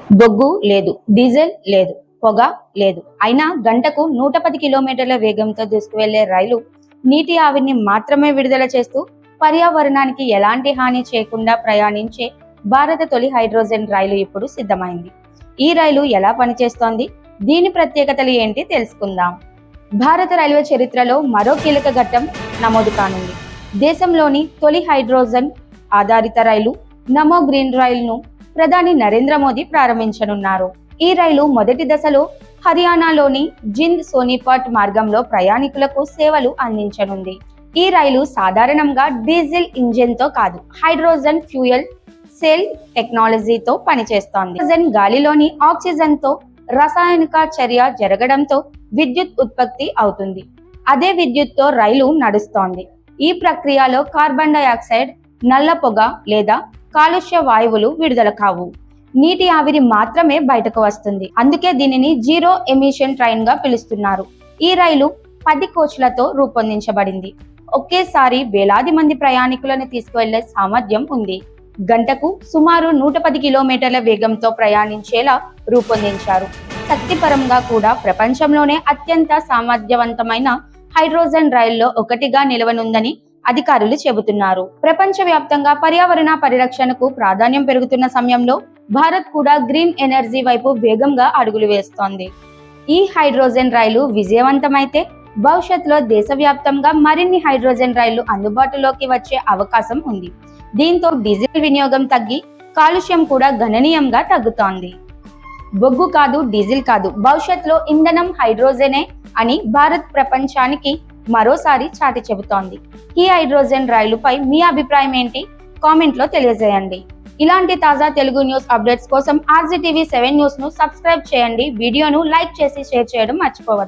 బొగ్గు లేదు, డీజిల్ లేదు, పొగ లేదు. అయినా గంటకు 110 కిలోమీటర్ల వేగంతో దూసుకువెళ్లే రైలు నీటి ఆవిరిని మాత్రమే విడుదల చేస్తూ పర్యావరణానికి ఎలాంటి హాని చేయకుండా ప్రయాణించే భారత తొలి హైడ్రోజన్ రైలు ఇప్పుడు సిద్ధమైంది. ఈ రైలు ఎలా పనిచేస్తోంది, దీని ప్రత్యేకతలు ఏంటి తెలుసుకుందాం. భారత రైల్వే చరిత్రలో మరో కీలక ఘట్టం నమోదు కానుంది. దేశంలోని తొలి హైడ్రోజన్ ఆధారిత రైలు నమో గ్రీన్ రైలును ప్రధాని నరేంద్ర మోదీ ప్రారంభించనున్నారు. ఈ రైలు మొదటి దశలో హర్యానాలోని జింద్ సోనిపట్ మార్గంలో ప్రయాణికులకు సేవలు అందించనుంది. ఈ రైలు సాధారణంగా డీజిల్ ఇంజిన్తో కాదు, హైడ్రోజన్ ఫ్యూయల్ సెల్ టెక్నాలజీతో పనిచేస్తోంది. హైడ్రోజన్ గాలిలోని ఆక్సిజన్తో రసాయనిక చర్య జరగడంతో విద్యుత్ ఉత్పత్తి అవుతుంది. అదే విద్యుత్తో రైలు నడుస్తోంది. ఈ ప్రక్రియలో కార్బన్ డయాక్సైడ్, నల్ల పొగ లేదా కాలుష్య వాయువులు విడుదల కావు. నీటి ఆవిరి మాత్రమే బయటకు వస్తుంది. అందుకే దీనిని జీరో ఎమిషన్ ట్రైన్ గా పిలుస్తున్నారు. ఈ రైలు 10 కోచ్లతో రూపొందించబడింది. ఒకేసారి వేలాది మంది ప్రయాణికులను తీసుకువెళ్లే సామర్థ్యం ఉంది. గంటకు సుమారు 110 కిలోమీటర్ల వేగంతో ప్రయాణించేలా రూపొందించారు. శక్తిపరంగా కూడా ప్రపంచంలోనే అత్యంత సామర్థ్యవంతమైన హైడ్రోజన్ రైల్లో ఒకటిగా నిలవనుందని అధికారులు చెబుతున్నారు. ప్రపంచవ్యాప్తంగా పర్యావరణ పరిరక్షణకు ప్రాధాన్యం పెరుగుతున్న సమయంలో భారత్ కూడా గ్రీన్ ఎనర్జీ వైపు వేగంగా అడుగులు వేస్తోంది. ఈ హైడ్రోజన్ రైలు విజయవంతమైతే భవిష్యత్తులో దేశవ్యాప్తంగా మరిన్ని హైడ్రోజన్ రైళ్లు అందుబాటులోకి వచ్చే అవకాశం ఉంది. దీంతో డీజిల్ వినియోగం తగ్గి కాలుష్యం కూడా గణనీయంగా తగ్గుతోంది. బొగ్గు కాదు, డీజిల్ కాదు, భవిష్యత్తులో ఇంధనం హైడ్రోజనే అని భారత్ ప్రపంచానికి మరోసారి చాటి చెబుతోంది. ఈ హైడ్రోజన్ రైలుపై మీ అభిప్రాయం ఏంటి? కామెంట్ లో తెలియజేయండి. ఇలాంటి తాజా తెలుగు న్యూస్ అప్డేట్స్ కోసం RZTV7 న్యూస్ ను సబ్స్క్రైబ్ చేయండి. వీడియోను లైక్ చేసి షేర్ చేయడం మర్చిపోవద్దు.